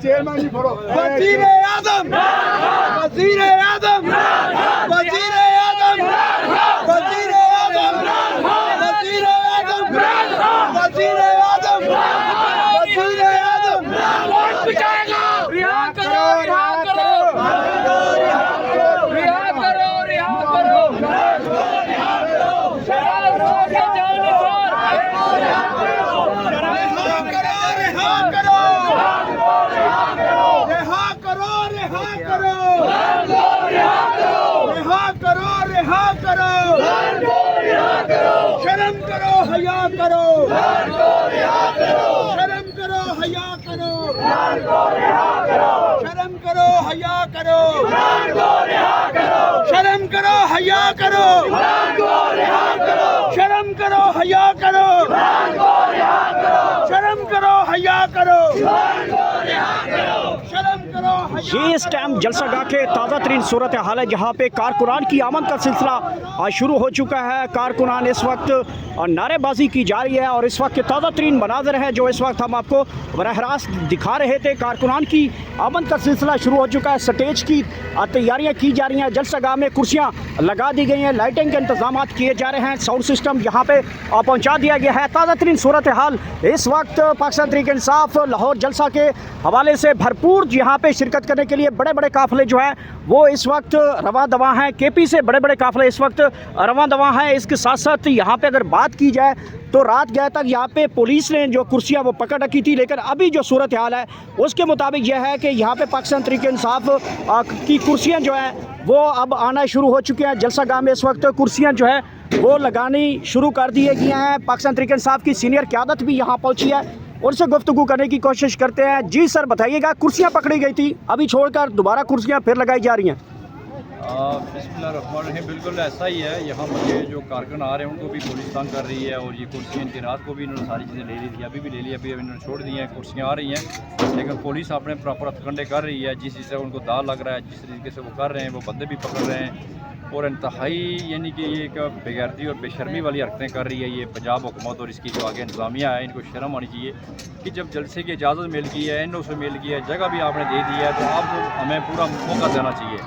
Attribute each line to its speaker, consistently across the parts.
Speaker 1: Chairman जी furrow वजीर आजम वजीर आजम वजीर आजम वजीर आजम वजीर आजम वजीर आजम वजीर आजम बचाएगा रिहा करो रिहा करो रिहा करो रिहा करो शर्म करो हया करो शर्म करो हया करो शर्म करो हया करो शर्म करो हया करो शर्म करो हया करो शर्म करो हया करो शर्म करो।
Speaker 2: ये इस टाइम जलसागाह के ताज़ा तरीन सूरत हाल है जहाँ पे कारकुनान की आमद का सिलसिला शुरू हो चुका है। कारकुनान इस वक्त नारेबाजी की जा रही है और इस वक्त के ताज़ा तरीन मनाजर हैं जो इस वक्त हम आपको बराह रास्त दिखा रहे थे। कारकुनान की आमद का सिलसिला शुरू हो चुका है। स्टेज की तैयारियाँ की जा रही हैं। जलसागाह में कुर्सियाँ लगा दी गई हैं, लाइटिंग के इंतजाम किए जा रहे हैं, साउंड सिस्टम यहाँ पे पहुँचा दिया गया है। ताज़ा तरीन सूरत हाल इस वक्त पाकिस्तान तहरीक इंसाफ लाहौर जलसा के हवाले से भरपूर यहाँ पे शिरकत करने के लिए बड़े बड़े काफ़िले जो हैं वो इस वक्त रवां दवा हैं। केपी से बड़े बड़े काफ़िले इस वक्त रवां दवा हैं। इसके साथ साथ यहाँ पे अगर बात की जाए तो रात गए तक यहाँ पे पुलिस ने जो कुर्सियाँ वो पकड़ रखी थी, लेकिन अभी जो सूरत हाल है उसके मुताबिक यह है कि यहाँ पे पाकिस्तान तहरीक इंसाफ की कुर्सियाँ जो हैं वो अब आना शुरू हो चुकी हैं। जलसागाह में इस वक्त कुर्सियाँ जो है वो लगानी शुरू कर दी गई हैं। पाकिस्तान तहरीक इंसाफ की सीनियर क़यादत भी यहाँ पहुँची है, उनसे गुफ्तगू करने की कोशिश करते हैं। जी सर बताइएगा, कुर्सियाँ पकड़ी गई थी, अभी छोड़कर दोबारा कुर्सियाँ फिर लगाई जा रही हैं।
Speaker 3: बिस्मिल्लाहिर्रहमानिर्रहीम, बिल्कुल ऐसा ही है। यहाँ मुझे जो कारकुन आ रहे हैं उनको भी पुलिस तंग कर रही है और ये कुर्सियाँ इनकी रात को भी इन्होंने सारी चीज़ें ले ली थी, अभी भी ले ली, अभी इन्होंने छोड़ दी हैं। कुर्सियाँ आ रही हैं लेकिन पुलिस अपने प्रॉपर हथकंडे कर रही है। जिस तरह उनको दाल लग रहा है, जिस तरीके से वो कर रहे हैं, वो बंदे भी पकड़ रहे हैं और इंतहाई यानी कि ये एक बेगैरती और बेशर्मी वाली हरकतें कर रही है ये पंजाब हुकूमत और इसकी जो आगे इंतजामिया है। इनको शर्म आनी चाहिए कि जब जलसे की इजाज़त मिल गई है, NO से मिल गई है, जगह भी आपने दे दी है, तो आपको हमें पूरा मौका देना चाहिए।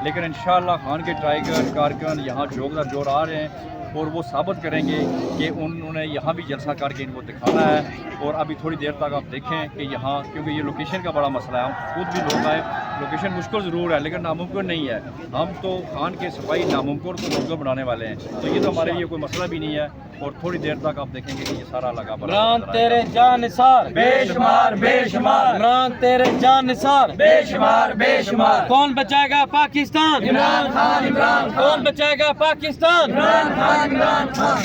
Speaker 3: लेकिन इंशाअल्लाह खान के टाइगर कारकुन यहाँ जोर दर जोर आ रहे हैं और वो साबित करेंगे कि उन्होंने यहाँ भी जलसा करके इनको दिखाना है। और अभी थोड़ी देर तक आप देखें कि यहाँ, क्योंकि ये लोकेशन का बड़ा मसला है, हम खुद भी लोग आए, लोकेशन मुश्किल ज़रूर है लेकिन नामुमकिन नहीं है। हम तो खान के सिपाही नामुमकिन को मुमकिन बनाने वाले हैं, तो ये तो हमारे लिए कोई मसला भी नहीं है। और थोड़ी देर तक आप देखेंगे कि ये सारा लगा इमरान तेरे जान निसार बेशुमार बेशुमार,
Speaker 4: इमरान तेरे जान निसार
Speaker 3: बेशुमार बेशुमार।
Speaker 4: कौन बचाएगा पाकिस्तान?
Speaker 3: इमरान खान इमरान खान।
Speaker 4: कौन बचाएगा पाकिस्तान?
Speaker 3: इमरान खान इमरान खान।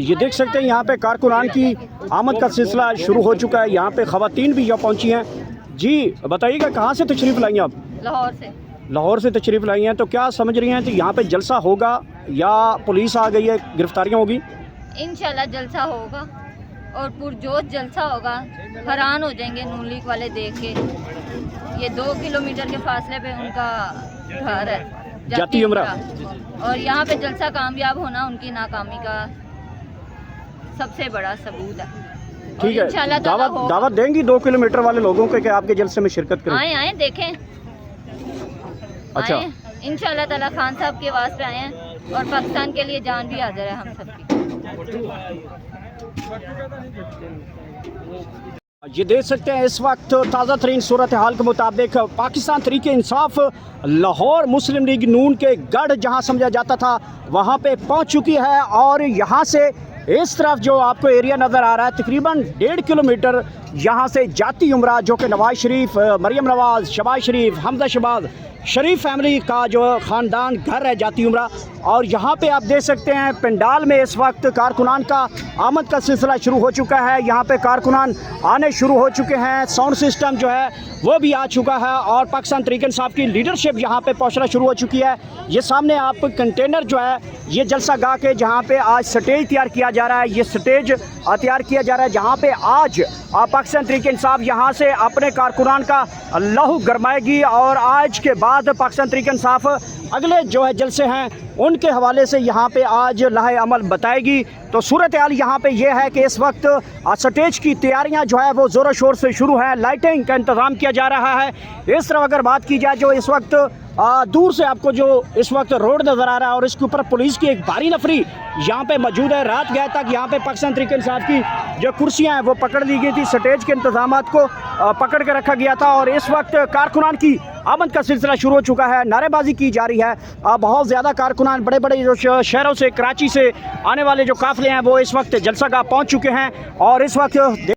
Speaker 2: ये देख सकते हैं यहाँ पे कारकुनान की आमद का सिलसिला शुरू हो चुका है। यहाँ पे ख़वातीन भी यहाँ पहुँची हैं। जी बताइएगा, कहाँ से तशरीफ़ लाई हैं आप?
Speaker 5: लाहौर से।
Speaker 2: लाहौर से तशरीफ़ लाई हैं, तो क्या समझ रही हैं कि यहाँ पे जलसा होगा या पुलिस आ गई है, गिरफ्तारियाँ होगी?
Speaker 5: इंशाल्लाह जलसा होगा और पुरजोश जलसा होगा। हैरान हो जाएंगे नून लीग वाले देख के। ये 2 किलोमीटर के फासले पे उनका घर है
Speaker 2: जाती उम्रा,
Speaker 5: और यहाँ पे जलसा कामयाब होना उनकी नाकामी का सबसे बड़ा सबूत है।
Speaker 2: ठीक है, दावत देंगी 2 किलोमीटर वाले लोगों को कि आपके जलसे में शिरकत करें?
Speaker 5: आए देखें।
Speaker 2: अच्छा,
Speaker 5: इंशाल्लाह ताला खान साहब के वास्ते आए हैं और पाकिस्तान के लिए जान भी हाजिर है हम सबकी।
Speaker 2: ये देख सकते हैं इस वक्त ताज़ा तरीन सूरत हाल के मुताबिक पाकिस्तान तहरीक इंसाफ लाहौर मुस्लिम लीग नून के गढ़ जहां समझा जाता था वहां पे पहुंच चुकी है। और यहां से इस तरफ जो आपको एरिया नज़र आ रहा है तकरीबन 1.5 किलोमीटर यहाँ से जाती उम्रा, जो कि नवाज शरीफ, मरियम नवाज, शबाज शरीफ, हमजा शबाज शरीफ फैमिली का जो ख़ानदान घर है जाती उम्रा। और यहाँ पे आप देख सकते हैं पंडाल में इस वक्त कारकुनान का आमद का सिलसिला शुरू हो चुका है। यहाँ पे कारकुनान आने शुरू हो चुके हैं, साउंड सिस्टम जो है वो भी आ चुका है और पाकिस्तान तहरीक इंसाफ की लीडरशिप यहाँ पे पहुँचना शुरू हो चुकी है। ये सामने आप कंटेनर जो है ये जलसा गाह के जहाँ पे आज स्टेज तैयार किया जा रहा है, ये स्टेज तैयार किया जा रहा है जहाँ पे आज पाकिस्तान तहरीक इंसाफ यहाँ से अपने कारकुनान का लहू गरमाएगी और आज के बाद पाकिस्तान तहरीक इंसाफ अगले जो है जलसे हैं उनके हवाले से यहाँ पे आज लाहे अमल बताएगी। तो सूरत हाल यहाँ पे ये है कि इस वक्त स्टेज की तैयारियाँ जो है वो ज़ोरों शोर से शुरू हैं, लाइटिंग का इंतज़ाम किया जा रहा है। इस तरफ अगर बात की जाए जो इस वक्त दूर से आपको जो इस वक्त रोड नज़र आ रहा है और इसके ऊपर पुलिस की एक भारी नफरी यहाँ पे मौजूद है। रात गए तक यहाँ पे पाकिस्तान तहरीक इंसाफ की जो कुर्सियाँ हैं वो पकड़ ली गई थी, स्टेज के इंतजामात को पकड़ के रखा गया था और इस वक्त कारकुनान की आमद का सिलसिला शुरू हो चुका है, नारेबाजी की जा रही है। बहुत ज़्यादा कारकुनान बड़े बड़े जो शहरों से, कराची से आने वाले जो काफ़िले हैं वो इस वक्त जलसागाह पहुँच चुके हैं और इस वक्त